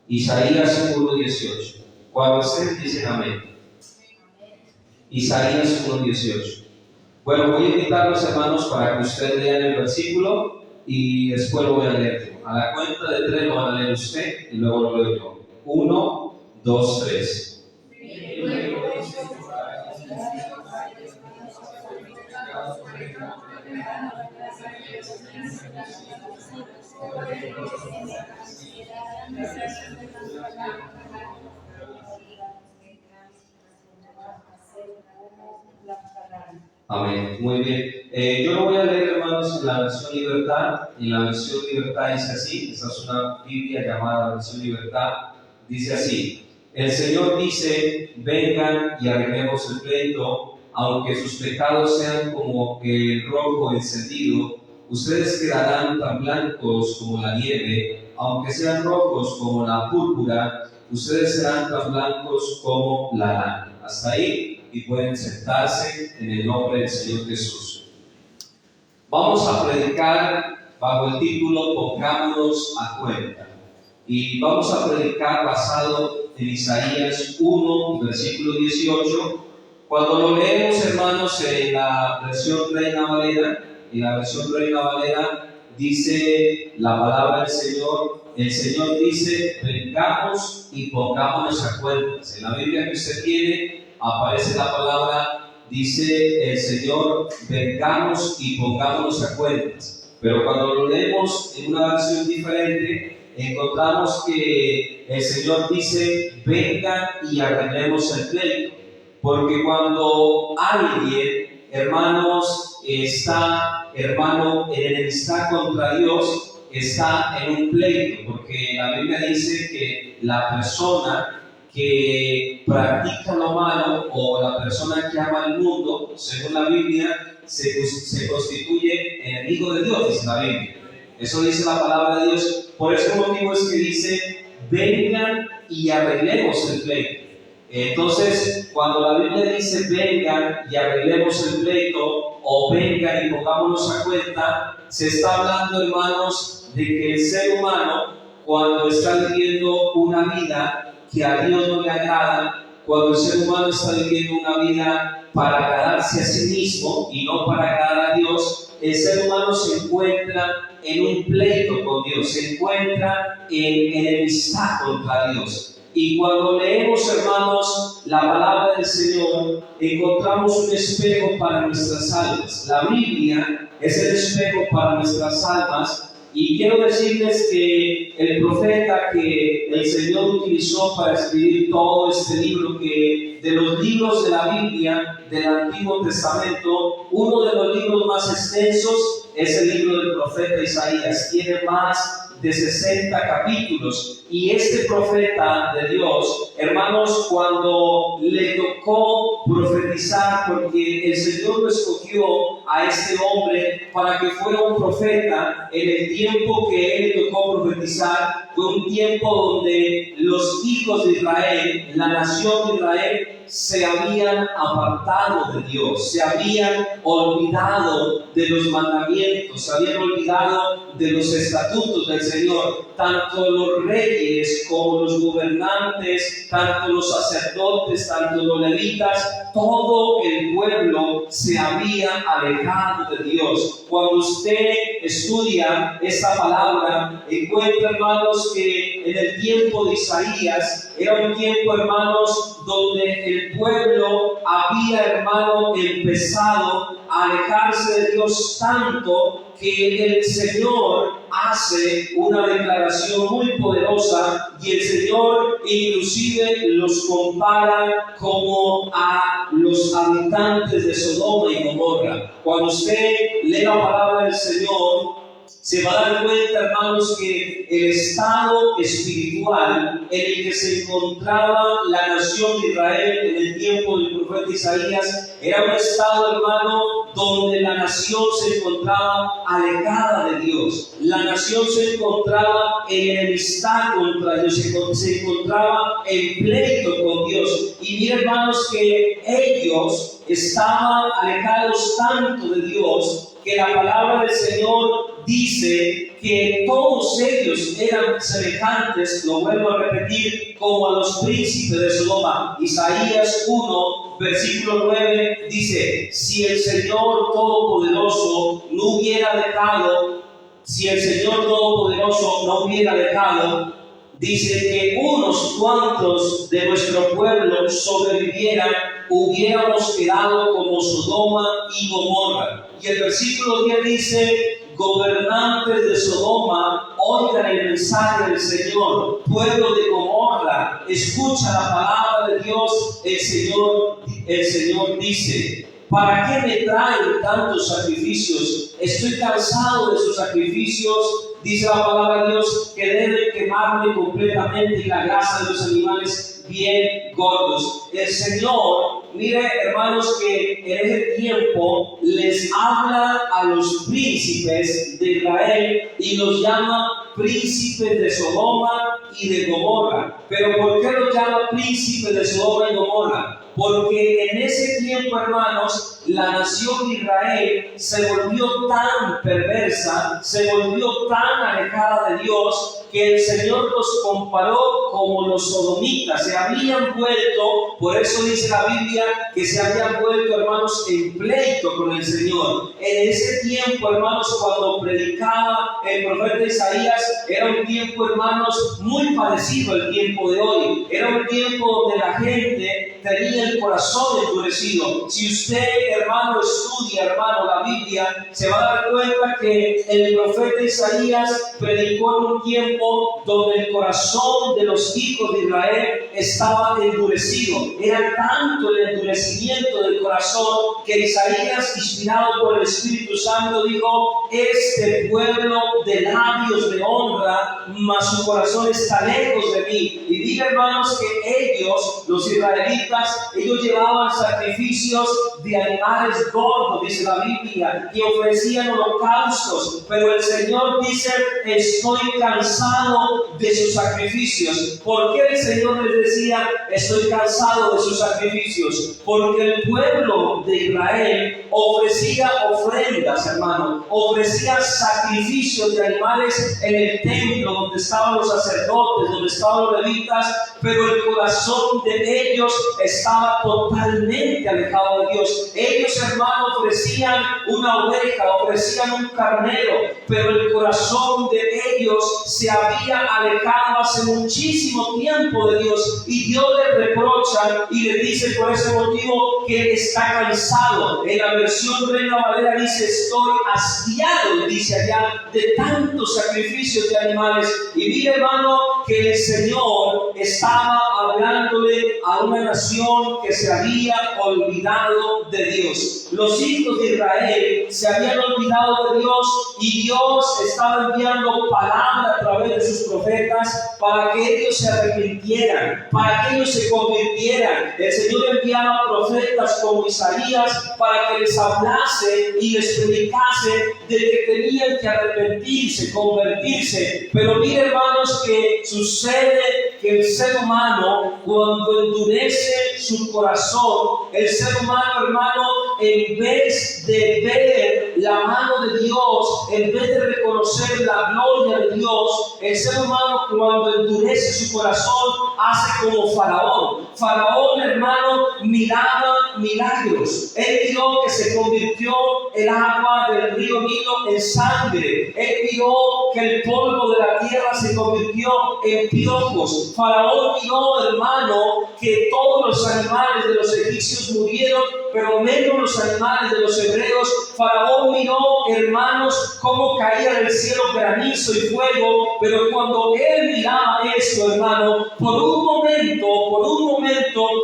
Isaías 1:18. Cuando estén, dicen amén. Isaías 1:18. Bueno, voy a invitar a los hermanos para que ustedes lean el versículo y después lo voy a leer yo. A la cuenta de 3 lo van a leer usted y luego lo leo yo. 1, 2, 3. Amén. Muy bien. Yo lo voy a leer, hermanos, en la versión Libertad. Y la versión Libertad dice así. Esta es una Biblia llamada versión Libertad. Dice así: el Señor dice, vengan y arreglemos el pleito, aunque sus pecados sean como el rojo encendido, ustedes quedarán tan blancos como la nieve, aunque sean rojos como la púrpura, ustedes serán tan blancos como la lana. Hasta ahí. Y pueden sentarse en el nombre del Señor Jesús. Vamos a predicar bajo el título Pongámonos a cuenta. Y vamos a predicar basado en Isaías 1, versículo 18. Cuando lo leemos, hermanos, en la versión Reina Valera, dice la palabra del Señor. El Señor dice, vengamos y pongámonos a cuentas. En la Biblia que usted tiene aparece la palabra, dice el Señor, vengamos y pongámonos a cuentas. Pero cuando lo leemos en una versión diferente, encontramos que el Señor dice, vengan y arreglemos el pleito. Porque cuando alguien, hermanos, está en enemistad contra Dios, está en un pleito. Porque la Biblia dice que la persona que practica lo malo o la persona que ama el mundo, según la Biblia, se constituye enemigo de Dios, dice la Biblia. Eso dice la palabra de Dios. Por ese motivo es que dice, vengan y arreglemos el pleito. Entonces, cuando la Biblia dice vengan y arreglemos el pleito o vengan y pongámonos a cuenta, se está hablando, hermanos, de que el ser humano, cuando está viviendo una vida que a Dios no le agrada, cuando el ser humano está viviendo una vida para agradarse a sí mismo y no para agradar a Dios, el ser humano se encuentra en un pleito con Dios, se encuentra en enemistad contra Dios. Y cuando leemos, hermanos, la palabra del Señor, encontramos un espejo para nuestras almas. La Biblia es el espejo para nuestras almas. Y quiero decirles que el profeta que el Señor utilizó para escribir todo este libro, que de los libros de la Biblia del Antiguo Testamento, uno de los libros más extensos es el libro del profeta Isaías. Tiene más de 60 capítulos. Y este profeta de Dios, hermanos, cuando le tocó profetizar, porque el Señor lo escogió a este hombre para que fuera un profeta, en el tiempo que él le tocó profetizar, fue un tiempo donde los hijos de Israel, la nación de Israel, se habían apartado de Dios, se habían olvidado de los mandamientos, se habían olvidado de los estatutos del Señor. Tanto los reyes como los gobernantes, tanto los sacerdotes, tanto los levitas, todo el pueblo se había alejado de Dios. Cuando usted estudia esta palabra, encuentra, hermanos, que en el tiempo de Isaías era un tiempo, hermanos, donde el pueblo había, hermano, empezado a alejarse de Dios tanto que el Señor hace una declaración muy poderosa y el Señor inclusive los compara como a los habitantes de Sodoma y Gomorra. Cuando usted lee la palabra del Señor, se va a dar cuenta, hermanos, que el estado espiritual en el que se encontraba la nación de Israel en el tiempo del profeta Isaías era un estado, hermano, donde la nación se encontraba alejada de Dios. La nación se encontraba en enemistad contra Dios, se encontraba en pleito con Dios. Y miren, hermanos, que ellos estaban alejados tanto de Dios que la palabra del Señor dice que todos ellos eran semejantes, lo vuelvo a repetir, como a los príncipes de Sodoma. Isaías 1, versículo 9 dice: si el Señor Todopoderoso no hubiera dejado, dice que unos cuantos de nuestro pueblo sobrevivieran, hubiéramos quedado como Sodoma y Gomorra. Y el versículo 10 dice: gobernantes de Sodoma, oigan el mensaje del Señor. Pueblo de Gomorra, escucha la palabra de Dios. El Señor dice: ¿para qué me traen tantos sacrificios? Estoy cansado de sus sacrificios. Dice la palabra de Dios que deben quemarme completamente y la grasa de los animales bien gordos. El Señor, mire hermanos, que en ese tiempo les habla a los príncipes de Israel y los llama príncipes de Sodoma y de Gomorra. ¿Pero por qué los llama príncipes de Sodoma y Gomorra? Porque en ese tiempo, hermanos, la nación de Israel se volvió tan perversa, se volvió tan alejada de Dios, que el Señor los comparó como los sodomitas. Se habían vuelto, por eso dice la Biblia, que se habían vuelto, hermanos, en pleito con el Señor. En ese tiempo, hermanos, cuando predicaba el profeta Isaías, era un tiempo, hermanos, muy parecido al tiempo de hoy. Era un tiempo donde la gente tenía el corazón endurecido. Si usted, hermano, estudia, hermano, la Biblia, se va a dar cuenta que el profeta Isaías predicó en un tiempo donde el corazón de los hijos de Israel estaba endurecido. Era tanto el endurecimiento del corazón que Isaías, inspirado por el Espíritu Santo, dijo: este pueblo de labios me honra, mas su corazón está lejos de mí. Y diga, hermanos, que ellos, los israelitas, ellos llevaban sacrificios de animales gordos, dice la Biblia, y ofrecían holocaustos, pero el Señor dice: estoy cansado de sus sacrificios. ¿Por qué el Señor les decía: estoy cansado de sus sacrificios? Porque el pueblo de Israel ofrecía ofrendas, hermano, ofrecía sacrificios de animales en el templo donde estaban los sacerdotes, donde estaban los levitas, pero el corazón de ellos estaba totalmente alejado de Dios. Ellos, hermano, ofrecían una oveja, ofrecían un carnero, pero el corazón de ellos se había alejado hace muchísimo tiempo de Dios, y Dios les reprocha y les dice por ese motivo que está cansado. En la versión Reina Valera dice: estoy hastiado, dice allá, de tantos sacrificios de animales. Y mire, hermano, que el Señor estaba hablándole a una nación que se había olvidado de Dios. Los hijos de Israel se habían olvidado de Dios, y Dios estaba enviando palabra a través de sus profetas para que ellos se arrepintieran, para que ellos se convirtieran. El Señor enviaba profetas como Isaías para que les hablase y les predicase de que tenían que arrepentirse, convertirse. Pero mire, hermanos, que sucede que el ser humano, cuando endurece su corazón, el ser humano, hermano, en vez de ver la mano de Dios, en vez de reconocer la gloria de Dios, el ser humano, cuando endurece su corazón, hace como Faraón. Faraón, hermano, miraba milagros. Él vio que se convirtió el agua del río Nilo en sangre. Él vio que el polvo de la tierra se convirtió en piojos. Faraón vio, hermano, que todos los animales de los egipcios murieron, pero menos los animales de los hebreos. Faraón miró, hermanos, cómo caía del cielo granizo y fuego, pero cuando él miraba esto, hermano, por un momento,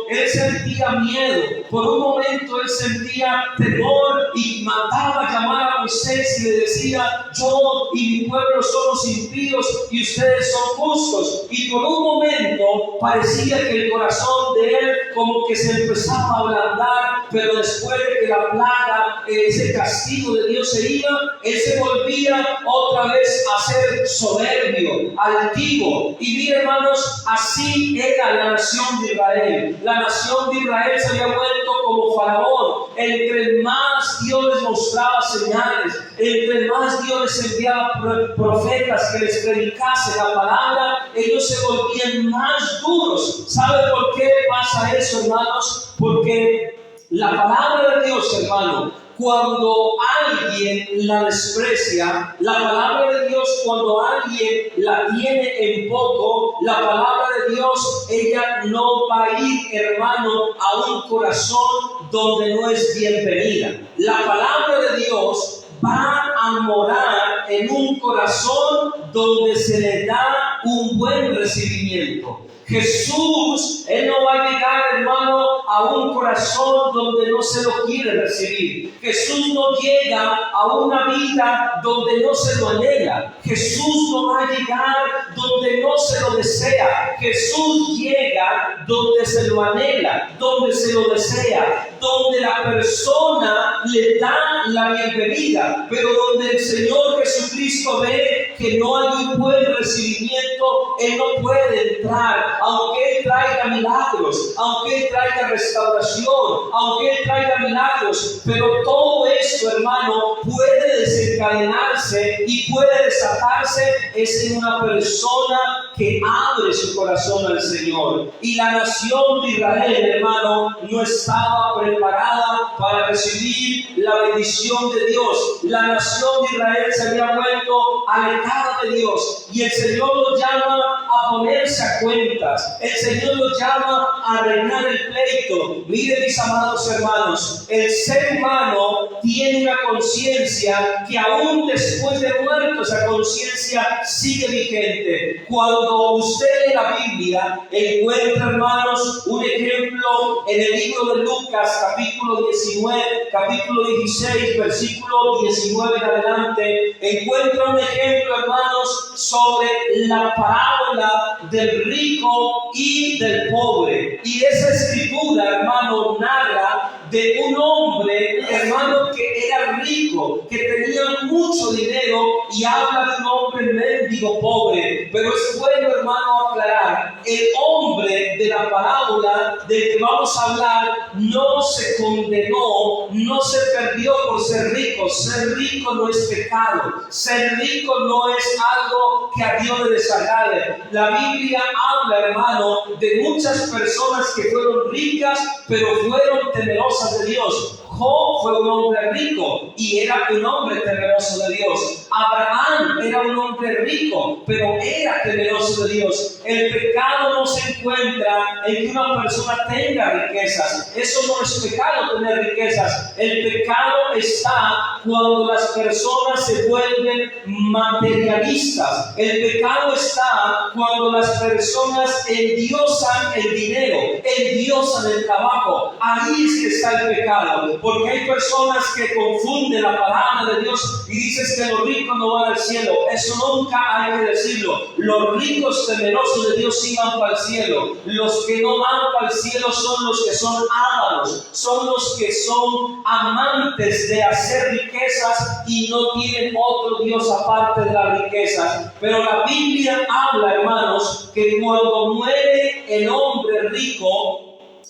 él sentía miedo, por un momento él sentía temor y mandaba llamar a Moisés y le decía: yo y mi pueblo somos impíos y ustedes son justos. Y por un momento parecía que el corazón de él como que se empezaba a ablandar, pero después de que la plaga, ese castigo de Dios se iba, él se volvía otra vez a ser soberbio, altivo. Y mire, hermanos, así era la nación de Israel. La nación de Israel se había vuelto como Faraón. Entre más Dios les mostraba señales, ancianes. Entre más Dios les enviaba profetas que les predicasen la palabra, ellos se volvían más duros. ¿Sabe por qué pasa eso, hermanos? Porque la palabra de Dios, hermano, cuando alguien la desprecia, la palabra de Dios, cuando alguien la tiene en poco, la palabra de Dios, ella no va a ir, hermano, a un corazón donde no es bienvenida. La palabra de Dios va a morar en un corazón donde se le da un buen recibimiento. Jesús, Él no va a llegar, hermano, a un corazón donde no se lo quiere recibir. Jesús no llega a una vida donde no se lo anhela. Jesús no va a llegar donde no se lo desea. Jesús llega donde se lo anhela, donde se lo desea, donde la persona le da la bienvenida, pero donde el Señor Jesucristo ve que no hay un buen recibimiento, Él no puede entrar. Aunque Él traiga milagros, aunque Él traiga restauración, aunque Él traiga milagros, pero todo esto, hermano, puede desencadenarse y puede desatarse es en una persona que abre su corazón al Señor. Y la nación de Israel, hermano, no estaba preparada para recibir la bendición de Dios. La nación de Israel se había vuelto alejada de Dios y el Señor los llama a ponerse a cuenta. El Señor los llama a arreglar el pleito. Miren, mis amados hermanos, el ser humano tiene una conciencia que aún después de muerto esa conciencia sigue vigente. Cuando usted lee la Biblia, encuentra, hermanos, un ejemplo en el libro de Lucas, capítulo 19, capítulo 16, versículo 19 en adelante, encuentra un ejemplo, hermanos, sobre la parábola del rico y del pobre. Y esa escritura, hermano, narra de un hombre, hermano, que era rico, que tenía mucho dinero, y habla de un hombre mendigo pobre. Pero es bueno, hermano, aclarar, el hombre de la parábola del que vamos a hablar no se condenó, no se perdió por ser rico. Ser rico no es pecado, ser rico no es algo que a Dios le desagrade. La Biblia habla, hermano, de muchas personas que fueron ricas, pero fueron temerosas de Dios. Job fue un hombre rico y era un hombre temeroso de Dios. Abraham era un hombre rico, pero era temeroso de Dios. El pecado no se encuentra en que una persona tenga riquezas. Eso no es pecado, tener riquezas. El pecado está cuando las personas se vuelven materialistas. El pecado está cuando las personas endiosan el dinero, endiosan el trabajo. Ahí es que está el pecado. Porque hay personas que confunden la palabra de Dios y dicen que los ricos no van al cielo. Eso nunca hay que decirlo. Los ricos temerosos de Dios sí van para el cielo. Los que no van para el cielo son los que son ávaros, son los que son amantes de hacer riquezas y no tienen otro Dios aparte de las riquezas. Pero la Biblia habla, hermanos, que cuando muere el hombre rico,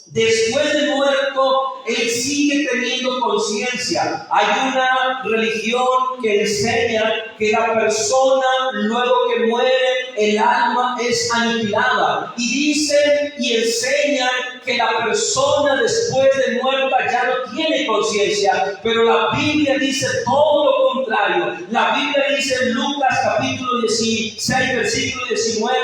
después de muerto, él sigue teniendo conciencia. Hay una religión que enseña que la persona, luego que muere, el alma es aniquilada. Y dicen y enseñan que la persona después de muerta ya no tiene conciencia. Pero la Biblia dice todo lo contrario. La Biblia dice en Lucas capítulo 16, versículo 19,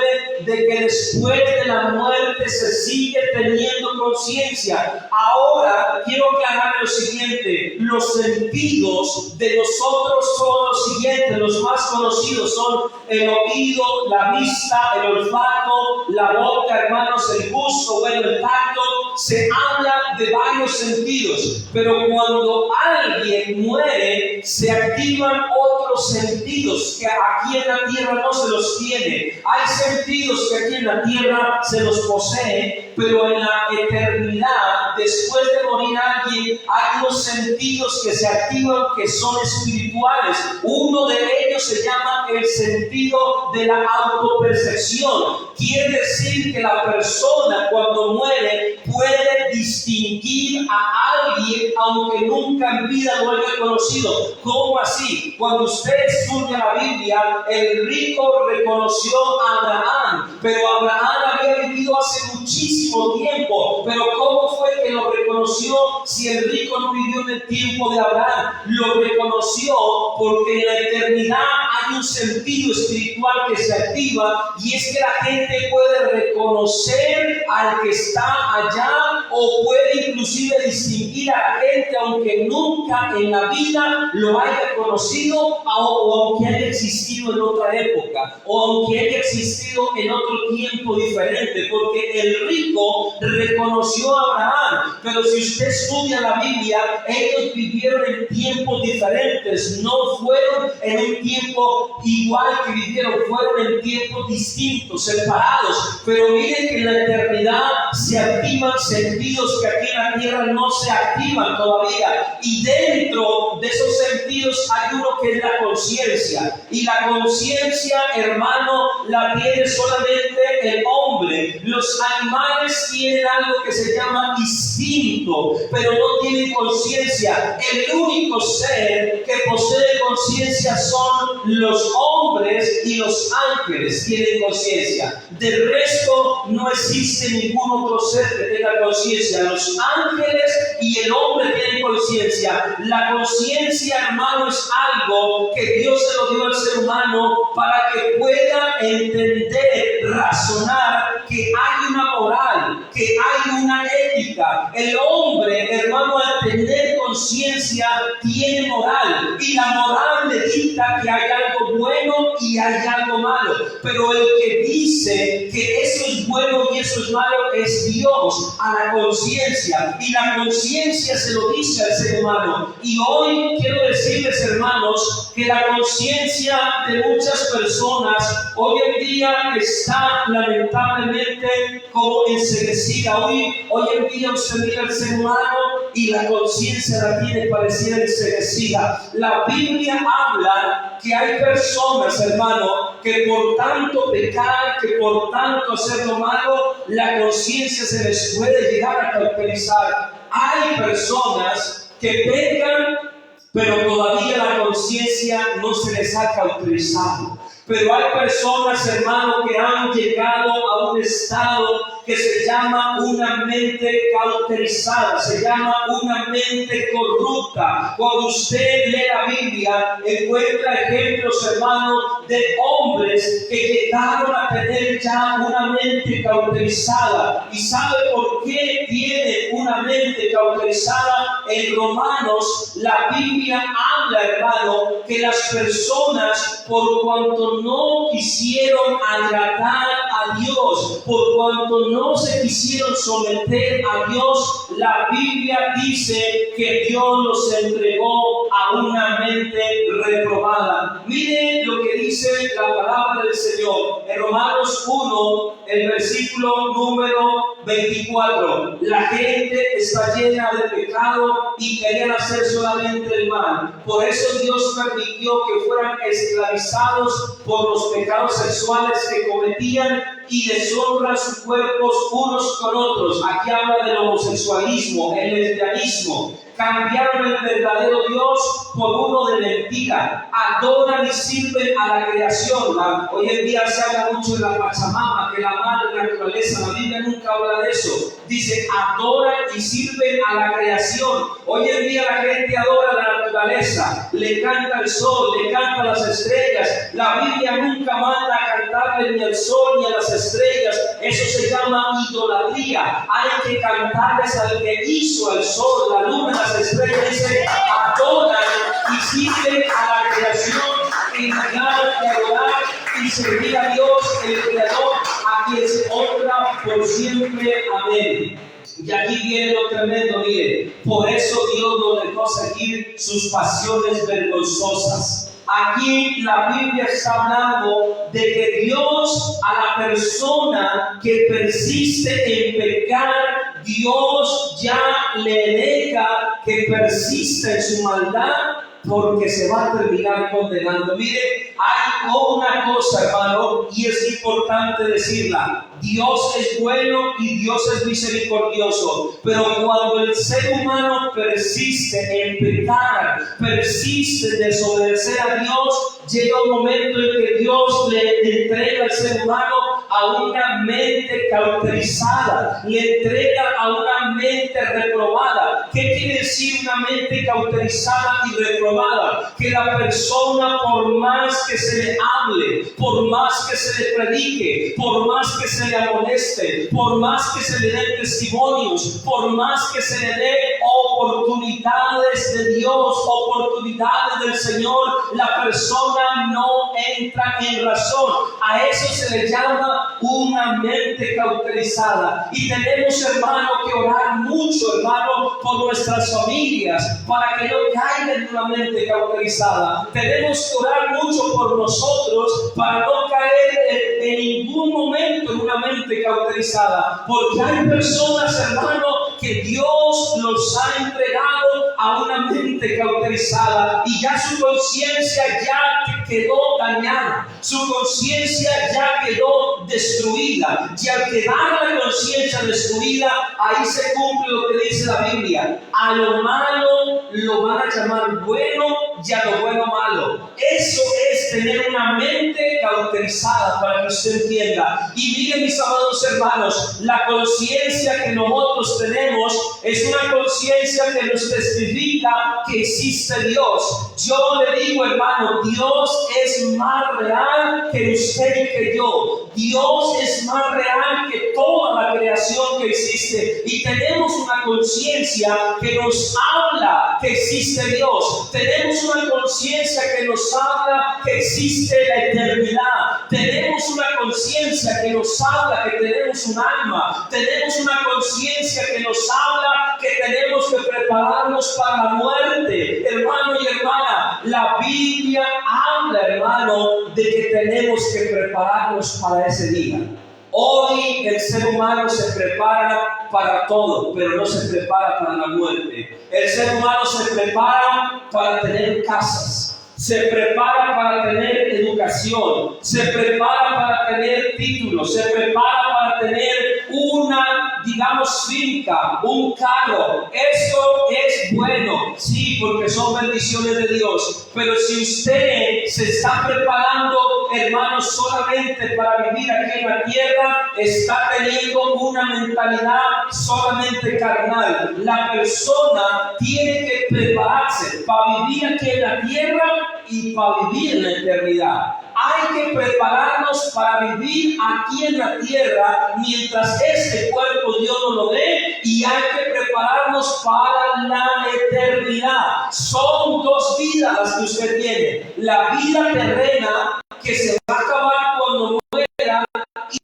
de que después de la muerte se sigue teniendo conciencia. Ahora quiero aclarar lo siguiente: los sentidos de nosotros son los siguientes. Los más conocidos son el oído, la vista, el olfato, la boca, hermanos, el gusto, bueno, el tacto. Se habla de varios sentidos, pero cuando alguien muere se activan otros sentidos que aquí en la tierra no se los tiene. Hay sentidos que aquí en la tierra se los posee, pero en la eternidad, después de morir alguien, hay unos sentidos que se activan que son espirituales. Uno de ellos se llama el sentido de la autopercepción. Quiere decir que la persona cuando muere puede puede distinguir a alguien aunque nunca en vida lo haya conocido. ¿Cómo así? Cuando usted estudia la Biblia, el rico reconoció a Abraham, pero Abraham había vivido hace muchísimo tiempo. Pero ¿cómo fue que lo reconoció si el rico no vivió en el tiempo de Abraham? Lo reconoció porque en la eternidad hay un sentido espiritual que se activa, y es que la gente puede reconocer al que está allá, o puede inclusive distinguir a la gente aunque nunca en la vida lo haya conocido, o aunque haya existido en otra época, o aunque haya existido en otro tiempo diferente, porque el rico reconoció a Abraham. Pero si usted estudia la Biblia, ellos vivieron en tiempos diferentes, no fueron en un tiempo igual que vivieron, fueron en tiempos distintos, separados. Pero miren que en la eternidad se activan sentidos que aquí en la tierra no se activan todavía, y dentro de esos sentidos hay uno que es la conciencia, y la conciencia, hermano, la tiene solamente el hombre. Los animales tienen algo que se llama instinto, pero no tienen conciencia. El único ser que posee conciencia son los hombres, y los ángeles tienen conciencia. Del resto no existe ningún otro ser que tenga conciencia. Los ángeles y el hombre tienen conciencia. La conciencia, hermano, es algo que Dios se lo dio al ser humano para que pueda entender, razonar, que hay una moral, que hay una ética. El hombre, hermano, al tener conciencia tiene moral, y la moral le dicta que hay algo bueno y hay algo malo. Pero el que dice que eso es bueno y eso es malo es Dios, a la conciencia, y la conciencia se lo dice al ser humano. Y hoy quiero decirles, hermanos, que la conciencia de muchas personas hoy en día está lamentablemente como enceguecida. Hoy en día usted mira al ser humano y la conciencia la tiene parecida enceguecida. La Biblia habla que hay personas, hermano, que por tanto pecar, que por tanto hacer lo malo, la conciencia se les puede llegar a cauterizar. Hay personas que pecan, pero todavía la conciencia no se les ha cauterizado. Pero hay personas, hermano, que han llegado a un estado que se llama una mente cauterizada, se llama una mente corrupta. Cuando usted lee la Biblia, encuentra ejemplos, hermano, de hombres que llegaron a tener ya una mente cauterizada. ¿Y sabe por qué tiene una mente cauterizada? En Romanos, la Biblia habla, hermano, que las personas, por cuanto no quisieron agradar a Dios, por cuanto no se quisieron someter a Dios, la Biblia dice que Dios los entregó a una mente reprobada. Miren lo que dice la palabra del Señor en Romanos 1, el versículo número 24. La gente está llena de pecado y querían hacer solamente el mal. Por eso Dios permitió que fueran esclavizados por los pecados sexuales que cometían, y deshonran sus cuerpos unos con otros. Aquí habla del homosexualismo, el lesbianismo. Cambiaron el verdadero Dios por uno de mentira. Adoran y sirven a la creación. Hoy en día se habla mucho de la Pachamama, que la madre naturaleza. La Biblia nunca habla de eso. Dice, adoran y sirven a la creación. Hoy en día la gente adora la naturaleza, le canta el sol, le canta las estrellas. La Biblia nunca manda a cantarle ni al sol ni a las estrellas. Eso se llama idolatría. Hay que cantarles al que hizo el sol, la luna, las estrellas. Dice, adoran y sirven a la creación, en lugar de adorar y servir a Dios, el Creador, a quien se honra por siempre. Amén. Y aquí viene lo tremendo, mire. Por eso Dios nos dejó seguir sus pasiones vergonzosas. Aquí la Biblia está hablando de que Dios, a la persona que persiste en pecar, Dios ya le deja que persista en su maldad, porque se va a terminar condenando. Mire, hay una cosa, hermano, y es importante decirla. Dios es bueno y Dios es misericordioso, pero cuando el ser humano persiste en pecar, persiste en desobedecer a Dios, llega un momento en que Dios le entrega al ser humano a una mente cauterizada, le entrega a una mente reprobada. ¿Qué quiere decir una mente cauterizada y reprobada? Que la persona, por más que se le hable, por más que se le predique, por más que se le amoneste, por más que se le den testimonios, por más que se le dé oportunidades de Dios, oportunidades del Señor, la persona no entra en razón. A eso se le llama una mente cauterizada. Y tenemos, hermano, que orar mucho, hermano, por nuestras familias, para que no caigan en una mente cauterizada. Tenemos que orar mucho por nosotros, para no caer en ningún momento en una mente cauterizada. Porque hay personas, hermano, que Dios los ha entregado a una mente cauterizada y ya su conciencia ya quedó dañada, su conciencia ya quedó destruida, y al quedar la conciencia destruida, ahí se cumple lo que dice la Biblia: a lo malo lo van a llamar bueno y a lo bueno malo. Eso es tener una mente cauterizada, para que usted entienda. Y miren, mis amados hermanos, la conciencia que nosotros tenemos es una conciencia que nos testifica que existe Dios. Yo le digo, hermano, Dios es más real que usted y que yo. Dios es más real que toda la creación que existe. Y tenemos una conciencia que nos habla que existe Dios. Tenemos una conciencia que nos habla que existe la eternidad. Tenemos una conciencia que nos habla que tenemos un alma. Tenemos una conciencia que nos habla que tenemos que prepararnos para la muerte. Hermano y hermana, la Biblia habla, hermano, de que tenemos que prepararnos para ese día. Hoy el ser humano se prepara para todo, pero no se prepara para la muerte. El ser humano se prepara para tener casas, se prepara para tener educación, se prepara para tener títulos, se prepara para tener una, digamos, finca, un carro. Esto es bueno, sí, porque son bendiciones de Dios. Pero si usted se está preparando, hermano, solamente para vivir aquí en la tierra, está teniendo una mentalidad solamente carnal. La persona tiene que prepararse para vivir aquí en la tierra y para vivir en la eternidad. Hay que prepararnos para vivir aquí en la tierra mientras este cuerpo Dios nos lo dé, y hay que prepararnos para la eternidad. Son dos vidas las que usted tiene: la vida terrena, que se va a acabar cuando muera,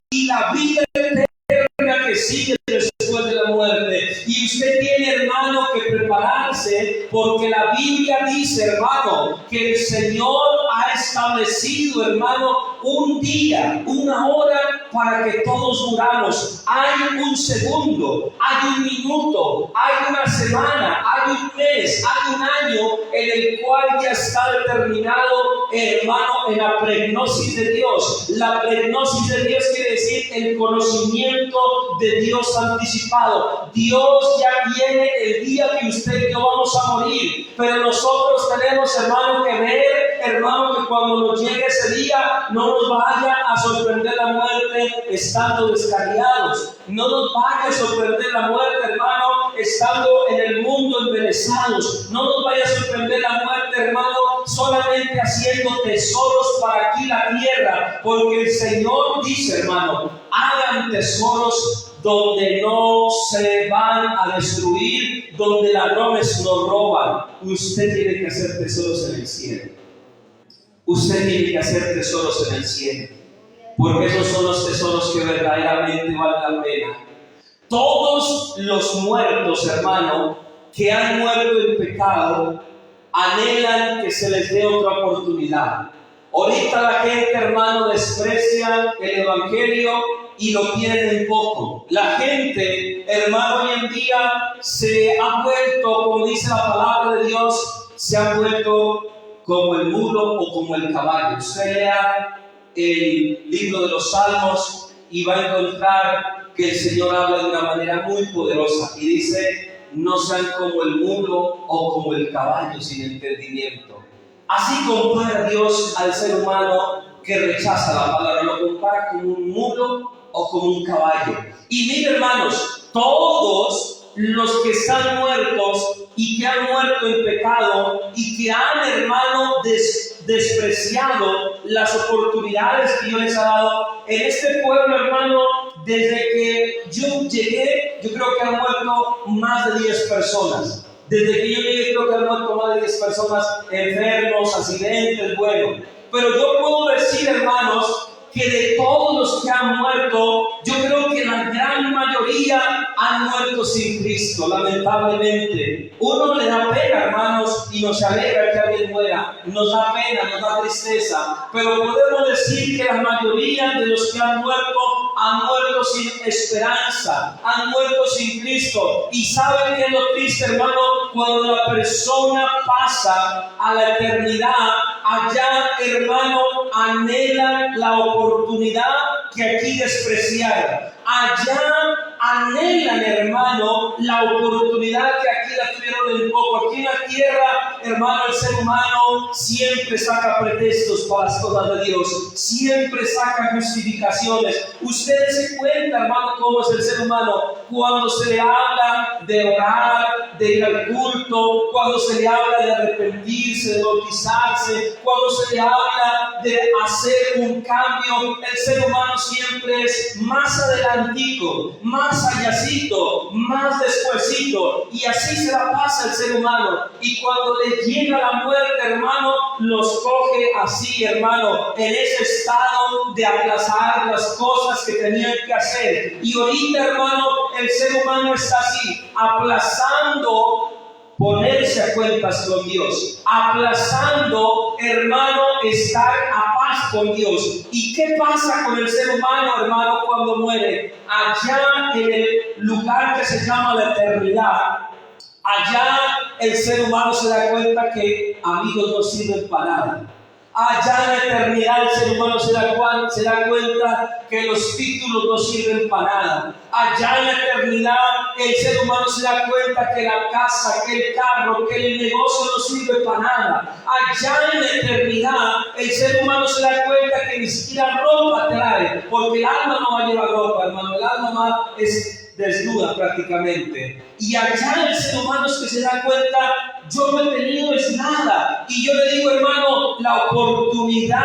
y la vida eterna que sigue después de la muerte. Y usted tiene, hermano, que prepararse, porque la Biblia dice, hermano, que el Señor ha establecido, hermano, un día, una hora para que todos muramos. Hay un segundo, hay un minuto, hay una semana, hay un mes, hay un año en el cual ya está determinado, hermano, en la pregnosis de Dios. La pregnosis de Dios quiere decir el conocimiento de Dios anticipado. Dios ya tiene el día que usted y yo vamos a morir, pero nosotros tenemos, hermano, que ver, hermano, que cuando nos llegue ese día no nos vaya a sorprender la muerte estando descarriados, no nos vaya a sorprender la muerte, hermano, estando en el mundo embelesados, no nos vaya a sorprender la muerte, hermano, solamente haciendo tesoros para aquí la tierra, porque el Señor dice, hermano, hagan tesoros donde no se van a destruir, donde ladrones no roban. Usted tiene que hacer tesoros en el cielo. Usted tiene que hacer tesoros en el cielo, porque esos son los tesoros que verdaderamente valen la pena. Todos los muertos, hermano, que han muerto en pecado, anhelan que se les dé otra oportunidad. Ahorita la gente, hermano, desprecia el evangelio y lo tienen poco. La gente, hermano, hoy en día se ha vuelto, como dice la palabra de Dios, se han vuelto como el mulo o como el caballo. Usted lea el libro de los Salmos y va a encontrar que el Señor habla de una manera muy poderosa y dice: no sean como el mulo o como el caballo sin entendimiento. Así compara Dios al ser humano que rechaza la palabra, lo compara como un mulo o como un caballo. Y miren, hermanos, todos los que están muertos y que han muerto en pecado y que han, hermano, despreciado las oportunidades que Dios les ha dado en este pueblo, hermano, desde que yo llegué, yo creo que han muerto más de 10 personas. Desde que yo llegué, creo que han muerto más de 10 personas, enfermos, accidentes, bueno. Pero yo puedo decir, hermanos, que de todos los que han muerto, yo creo que la gran mayoría han muerto sin Cristo, lamentablemente. Uno le da pena, hermanos, y nos alegra que alguien muera. Nos da pena, nos da tristeza. Pero podemos decir que la mayoría de los que han muerto sin esperanza, han muerto sin Cristo. Y ¿saben qué es lo triste, hermano? Cuando la persona pasa a la eternidad, allá, hermano, anhelan la oportunidad que aquí despreciaron. Allá anhelan, hermano, la oportunidad que aquí la tuvieron en poco. Aquí en la tierra, hermano, el ser humano siempre saca pretextos para las cosas de Dios. Siempre saca justificaciones. Ustedes se cuentan, hermano, cómo es el ser humano. Cuando se le habla de orar, de ir al culto, cuando se le habla de arrepentirse, de bautizarse, cuando se le habla de hacer un cambio, el ser humano siempre es más adelantico, más allácito, más despuesito, y así se la pasa el ser humano. Y cuando le llega la muerte, hermano, los coge así, hermano, en ese estado de aplazar las cosas que tenían que hacer. Y ahorita, hermano, el ser humano está así, aplazando ponerse a cuentas con Dios, aplazando, hermano, estar a paz con Dios. ¿Y qué pasa con el ser humano, hermano, cuando muere? Allá en el lugar que se llama la eternidad, allá el ser humano se da cuenta que amigos no sirven para nada. Allá en la eternidad el ser humano se da cuenta que los títulos no sirven para nada. Allá en la eternidad el ser humano se da cuenta que la casa, que el carro, que el negocio no sirve para nada. Allá en la eternidad el ser humano se da cuenta que ni siquiera ropa trae, porque el alma no va a llevar ropa, hermano. El alma es desnuda prácticamente. Y allá el ser humano es que se da cuenta: yo no he tenido es nada. Y yo le digo, hermano, la oportunidad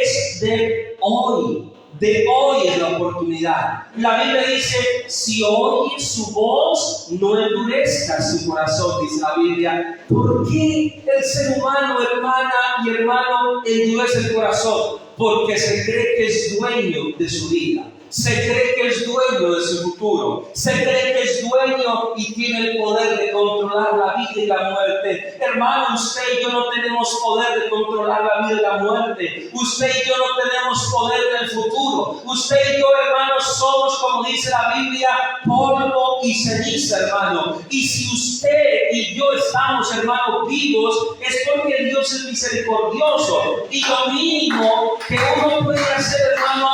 es de hoy. De hoy es la oportunidad. La Biblia dice: si oyes su voz, no endurezca su corazón, dice la Biblia. ¿Por qué el ser humano, hermana y hermano, endurece el corazón? Porque se cree que es dueño de su vida. Se cree que es dueño de su futuro, se cree que es dueño y tiene el poder de controlar la vida y la muerte. Hermano, usted y yo no tenemos poder de controlar la vida y la muerte. Usted y yo no tenemos poder del futuro. Usted y yo, hermano, somos, como dice la Biblia, polvo y ceniza, hermano. Y si usted y yo estamos, hermano, vivos, es porque Dios es misericordioso. Y lo mínimo que uno puede hacer, hermano,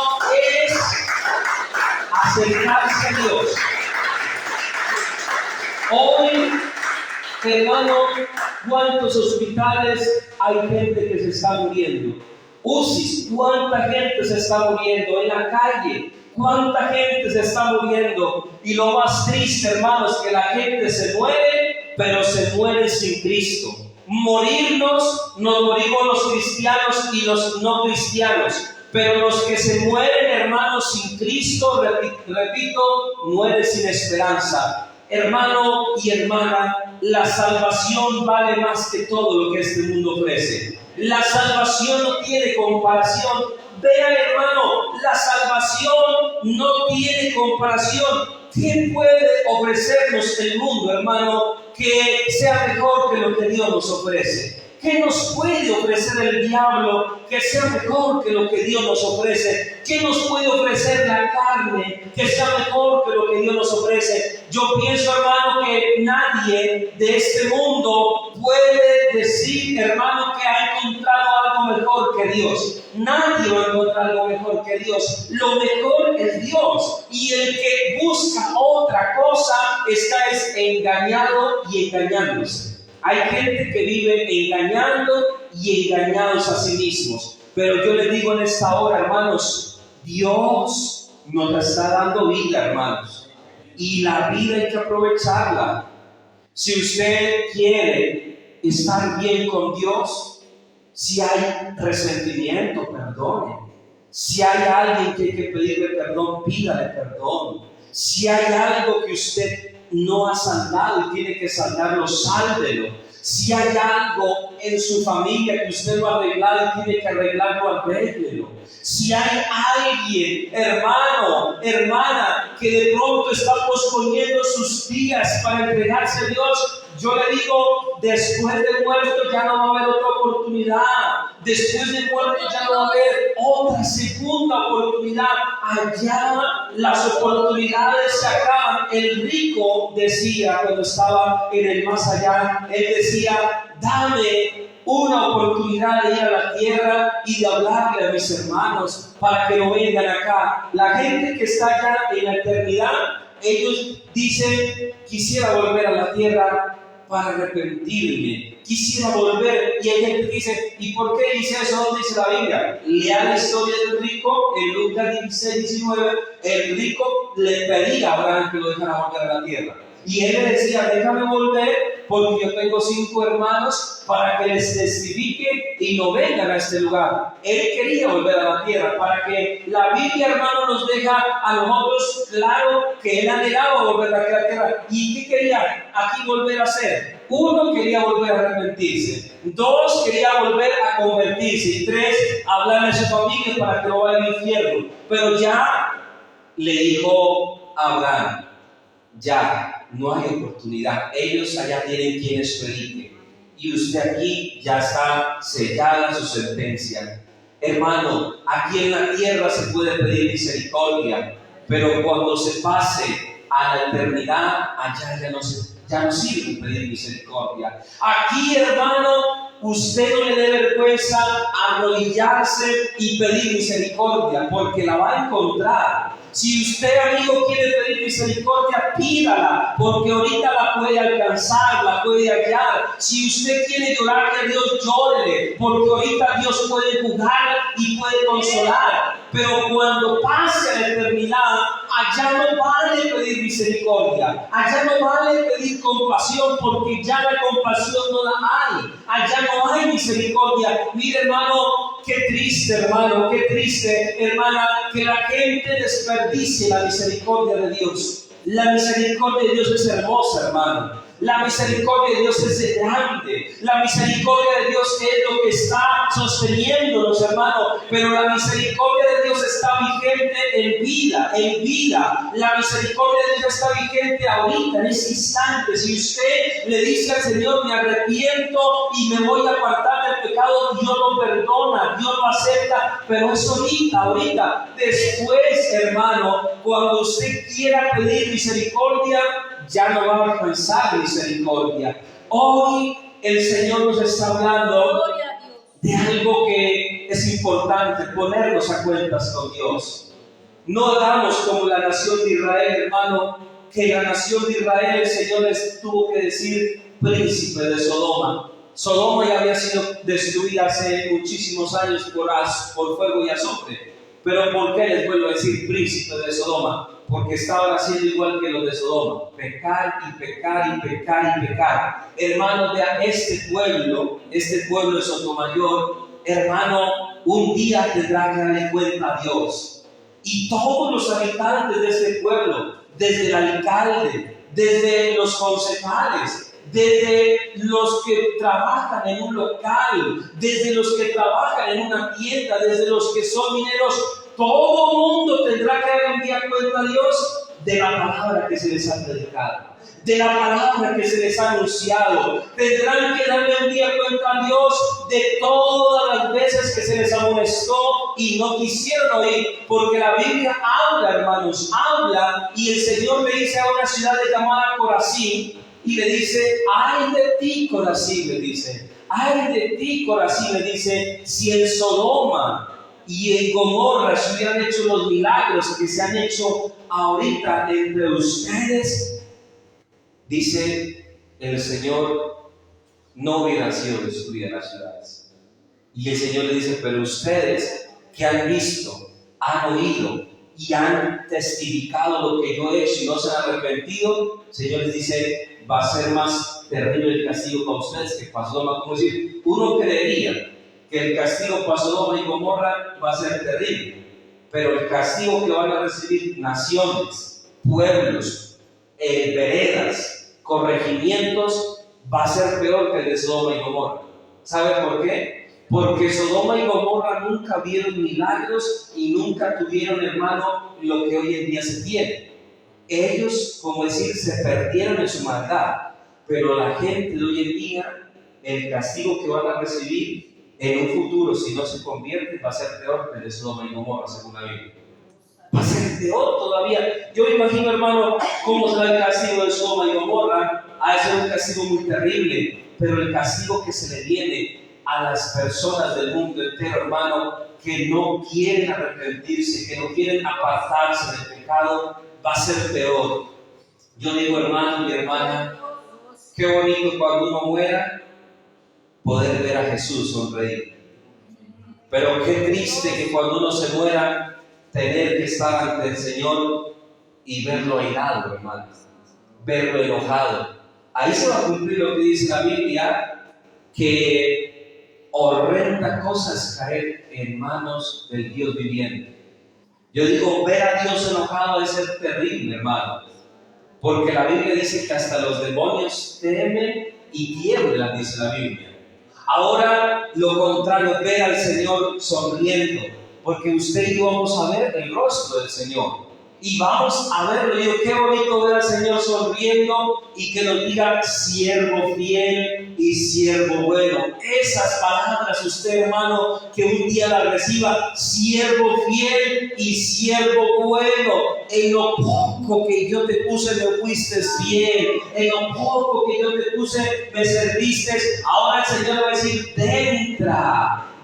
es acercarse a Dios. Hoy, hermano, ¿cuántos hospitales hay gente que se está muriendo? UCIs, ¿cuánta gente se está muriendo? En la calle, ¿cuánta gente se está muriendo? Y lo más triste, hermano, es que la gente se muere, pero se muere sin Cristo. Nos morimos los cristianos y los no cristianos. Pero los que se mueren, hermanos, sin Cristo, repito, mueren sin esperanza. Hermano y hermana, la salvación vale más que todo lo que este mundo ofrece. La salvación no tiene comparación. Vean, hermano, la salvación no tiene comparación. ¿Qué puede ofrecernos el mundo, hermano, que sea mejor que lo que Dios nos ofrece? ¿Qué nos puede ofrecer el diablo que sea mejor que lo que Dios nos ofrece? ¿Qué nos puede ofrecer la carne que sea mejor que lo que Dios nos ofrece? Yo pienso, hermano, que nadie de este mundo puede Dios. Nadie va a encontrar algo mejor que Dios. Lo mejor es Dios. Y el que busca otra cosa está engañado y engañándose. Hay gente que vive engañando y engañados a sí mismos. Pero yo les digo en esta hora, hermanos, Dios nos está dando vida, hermanos. Y la vida hay que aprovecharla. Si usted quiere estar bien con Dios, si hay resentimiento, perdone. Si hay alguien que hay que pedirle perdón, pídale perdón. Si hay algo que usted no ha saldado y tiene que saldarlo, sáldelo. Si hay algo en su familia que usted no ha arreglado y tiene que arreglarlo, arréglelo. Si hay alguien, hermano, hermana, que de pronto está posponiendo sus días para entregarse a Dios, yo le digo, después de muerto ya no va a haber otra oportunidad. Después de muerto ya no va a haber otra segunda oportunidad. Allá las oportunidades se acaban. El rico decía cuando estaba en el más allá, él decía, dame una oportunidad de ir a la tierra y de hablarle a mis hermanos para que no vengan acá. La gente que está allá en la eternidad, ellos dicen, quisiera volver a la tierra para arrepentirme, quisiera volver. Y hay gente que dice, ¿y por qué dice eso? ¿Dónde dice la Biblia? Lea la historia del rico en Lucas 16-19. El rico le pedía a Abraham que lo dejara volver a la tierra. Y él le decía, déjame volver porque yo tengo 5 hermanos para que les testifique y no vengan a este lugar. Él quería volver a la tierra para que la Biblia, hermano, nos deja a nosotros claro que él anhelaba volver a la tierra. ¿Y qué quería aquí volver a hacer? 1, quería volver a arrepentirse. 2, quería volver a convertirse. Y 3, hablarle a su familia para que no vaya al infierno. Pero ya le dijo a Abraham, ya no hay oportunidad. Ellos allá tienen quienes prediquen y usted aquí ya está sellada su sentencia. Hermano, aquí en la tierra se puede pedir misericordia, pero cuando se pase a la eternidad, allá ya no sirve pedir misericordia. Aquí, hermano, usted no le dé vergüenza arrodillarse y pedir misericordia, porque la va a encontrar. Si usted, amigo, quiere pedir misericordia, pídala, porque ahorita la puede alcanzar, la puede hallar. Si usted quiere llorarle a Dios, llórele, porque ahorita Dios puede jugar y puede consolar. Pero cuando pase a la eternidad, allá no vale pedir misericordia, allá no vale pedir compasión, porque ya la compasión no la hay, allá no hay misericordia. Mire, hermano, qué triste, hermano, qué triste, hermana, que la gente desperdicie la misericordia de Dios. La misericordia de Dios es hermosa, hermano. La misericordia de Dios es grande. La misericordia de Dios es lo que está sosteniéndonos, hermano. Pero la misericordia de Dios está vigente en vida, en vida. La misericordia de Dios está vigente ahorita, en ese instante. Si usted le dice al Señor, me arrepiento y me voy a apartar del pecado, Dios lo perdona, Dios lo acepta. Pero es ahorita. Después, hermano, cuando usted quiera pedir misericordia, ya no va a alcanzar misericordia. Hoy el Señor nos está hablando de algo que es importante, ponernos a cuentas con Dios. No hagamos como la nación de Israel, hermano, que la nación de Israel, el Señor les tuvo que decir príncipe de Sodoma. Sodoma ya había sido destruida hace muchísimos años por fuego y azufre. Pero ¿por qué les vuelvo a decir príncipe de Sodoma? Porque estaban haciendo igual que los de Sodoma, pecar y pecar y pecar y pecar. Hermano, de este pueblo de Sotomayor, hermano, un día tendrá que darle cuenta a Dios. Y todos los habitantes de este pueblo, desde el alcalde, desde los concejales, desde los que trabajan en un local, desde los que trabajan en una tienda, desde los que son mineros, todo mundo tendrá que dar un día cuenta a Dios de la palabra que se les ha predicado, de la palabra que se les ha anunciado. Tendrán que darle un día cuenta a Dios de todas las veces que se les amonestó y no quisieron oír, porque la Biblia habla, hermanos, habla, y el Señor le dice a una ciudad llamada Corazín, y le dice, ay de ti, Corazín, le dice, ay de ti, Corazín, le dice, si en Sodoma y en Gomorra se hubieran hecho los milagros que se han hecho ahorita entre ustedes, dice el Señor, no hubieran sido destruidas las ciudades. Y el Señor le dice, pero ustedes que han visto, han oído y han testificado lo que yo he hecho y no se han arrepentido, el Señor les dice, va a ser más terrible el castigo para ustedes que para Sodoma. Como decir, uno creería que el castigo para Sodoma y Gomorra va a ser terrible, pero el castigo que van a recibir naciones, pueblos, veredas, corregimientos, va a ser peor que el de Sodoma y Gomorra. ¿Sabe por qué? Porque Sodoma y Gomorra nunca vieron milagros y nunca tuvieron, hermano, lo que hoy en día se tiene. Ellos, como decir, se perdieron en su maldad, pero la gente de hoy en día, el castigo que van a recibir en un futuro, si no se convierte, va a ser peor que el de Sodoma y Gomorra, según la Biblia. Va a ser peor todavía. Yo me imagino, hermano, cómo será el castigo de Sodoma y Gomorra. Ha de ser un castigo muy terrible, pero el castigo que se le viene a las personas del mundo entero, hermano, que no quieren arrepentirse, que no quieren apartarse del pecado, va a ser peor. Yo digo, hermano y hermana, qué bonito cuando uno muera poder ver a Jesús sonreír. Pero qué triste que cuando uno se muera tener que estar ante el Señor y verlo airado, hermano, verlo enojado. Ahí se va a cumplir lo que dice la Biblia, que horrenda cosa es caer en manos del Dios viviente. Yo digo, ver a Dios enojado es ser terrible, hermano, porque la Biblia dice que hasta los demonios temen y tiemblan, dice la Biblia. Ahora, lo contrario, ver al Señor sonriendo, porque usted y yo vamos a ver el rostro del Señor. Y vamos a verlo. Digo, qué bonito ver al Señor sonriendo y que nos diga, siervo fiel y siervo bueno. Esas palabras, usted, hermano, que un día las reciba, siervo fiel y siervo bueno. En lo poco que yo te puse me fuiste fiel. En lo poco que yo te puse me serviste. Ahora el Señor va a decir,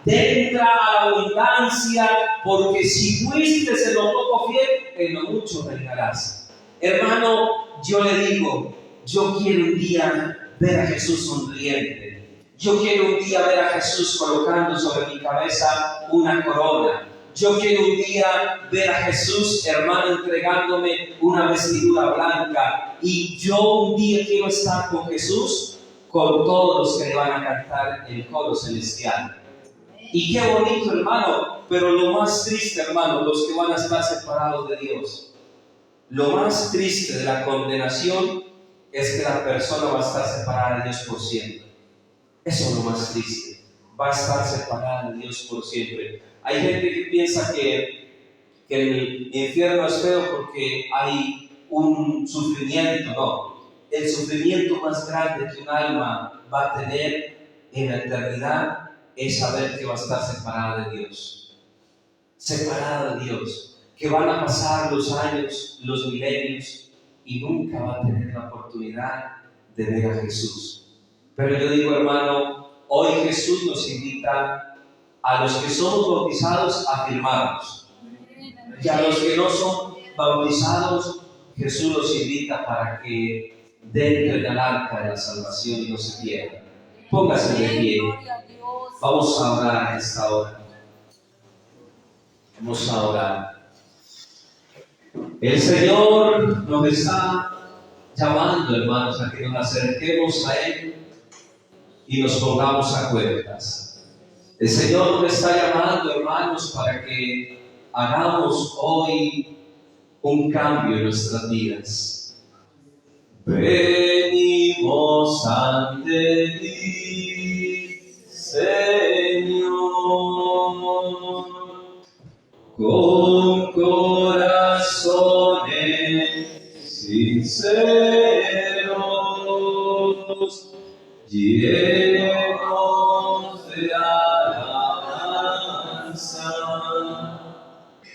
entra a la abundancia, porque si fuiste en lo poco fiel, en lo mucho reinarás. Hermano, yo le digo, yo quiero un día ver a Jesús sonriente. Yo quiero un día ver a Jesús colocando sobre mi cabeza una corona. Yo quiero un día ver a Jesús, hermano, entregándome una vestidura blanca. Y yo un día quiero estar con Jesús, con todos los que le van a cantar el coro celestial. Y qué bonito, hermano, pero lo más triste, hermano, los que van a estar separados de Dios. Lo más triste de la condenación es que la persona va a estar separada de Dios por siempre. Eso es lo más triste. Va a estar separada de Dios por siempre. Hay gente que piensa que el infierno es feo porque hay un sufrimiento. No. El sufrimiento más grande que un alma va a tener en la eternidad es saber que va a estar separada de Dios. Separada de Dios. Que van a pasar los años, los milenios y nunca va a tener la oportunidad de ver a Jesús. Pero yo digo, hermano, hoy Jesús nos invita a los que somos bautizados a firmarnos. Y a los que no son bautizados, Jesús los invita para que dentren al arca de la salvación y no se pierdan. Póngase de pie. Vamos a orar a esta hora. Vamos a orar. El Señor nos está llamando, hermanos, a que nos acerquemos a Él y nos pongamos a cuentas. El Señor nos está llamando, hermanos, para que hagamos hoy un cambio en nuestras vidas. Venimos ante ti, Señor, con corazones sinceros, llenos de alabanza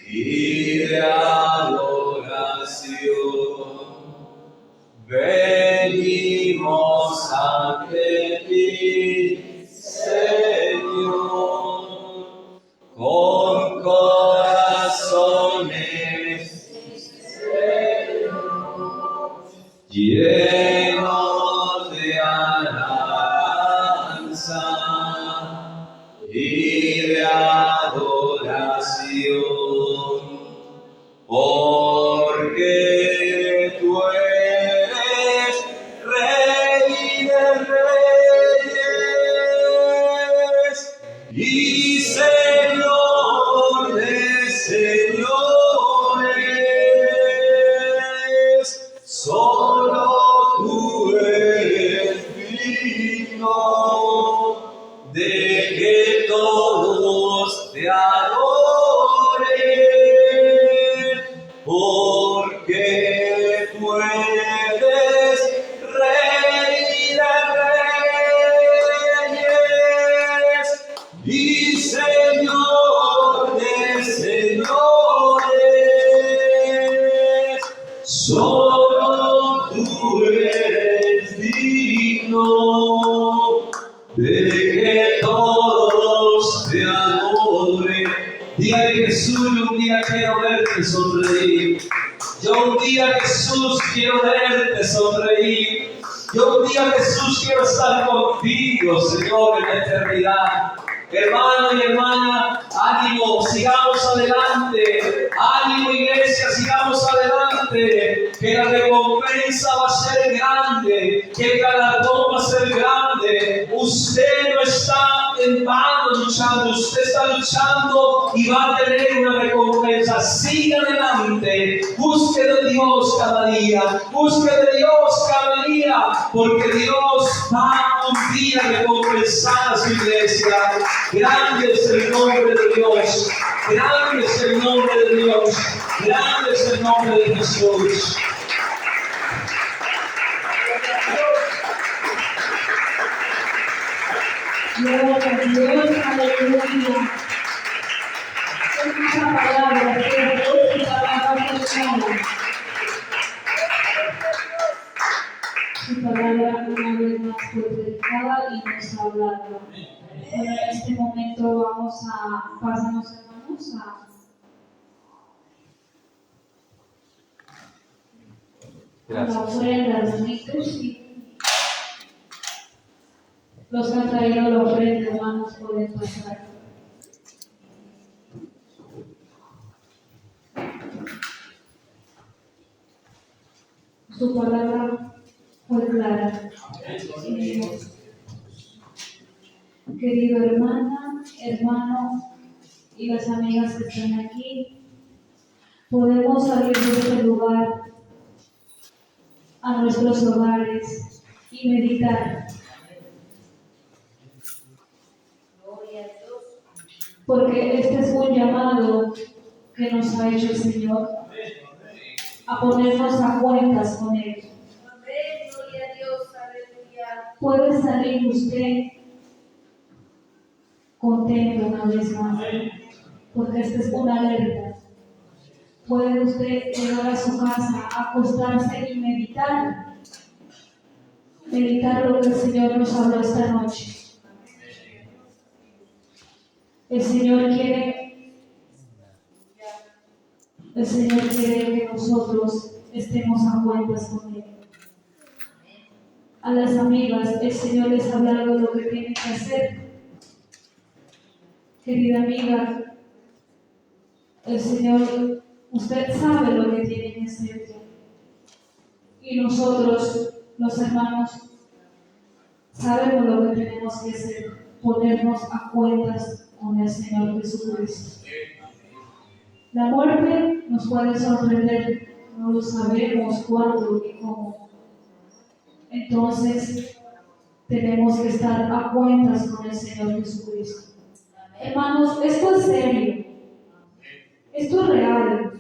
y de adoración. Venimos ante ti, llenos de alabanza y de adoración, porque tú eres Rey de Reyes y Señor de señores. Solo tú eres digno de que todos te adoren, porque tú eres Rey de Reyes y Señor de señores. Solo tú eres digno de que todos te adoren. Diga Jesús, un día quiero verte sonreír. Yo un día, Jesús, quiero verte sonreír. Yo un día, Jesús, quiero estar contigo, Señor, en la eternidad. Hermano y hermana, ánimo, sigamos adelante. Ánimo, iglesia, sigamos adelante. Que la recompensa va a ser grande, que el galardón va a ser grande. Usted no está en vano luchando, usted está luchando y va a tener una recompensa. Siga adelante, busque de Dios cada día, busque de Dios cada día, porque Dios va un día a recompensar a su iglesia. Grande es el nombre de Dios, grande es el nombre de Dios, grande es el nombre de Jesús. Gloria a Dios, aleluya. Esta palabra que es palabra personal. Su palabra una vez más fue predicada y nos ha hablado. Bueno, en este momento pasamos hermanos a la ofrenda, hermanitos, y los que han traído la ofrenda, hermanos, pueden pasar. Su palabra fue clara. Querido hermana, hermano y las amigas que están aquí, podemos salir de este lugar a nuestros hogares y meditar. Porque este es un llamado que nos ha hecho el Señor a ponernos a cuentas con Él. Puede salir usted contento una vez más, porque esta es una alerta. Puede usted llegar a su casa, acostarse y meditar lo que el Señor nos habló esta noche. El Señor quiere que nosotros estemos a cuentas con Él. A las amigas, el Señor les ha hablado lo que tienen que hacer. Querida amiga, el Señor, usted sabe lo que tiene que hacer. Y nosotros, los hermanos, sabemos lo que tenemos que hacer, ponernos a cuentas con el Señor Jesucristo. La muerte nos puede sorprender, no lo sabemos cuándo y cómo. Entonces, tenemos que estar a cuentas con el Señor Jesucristo. Hermanos, esto es serio, esto es real.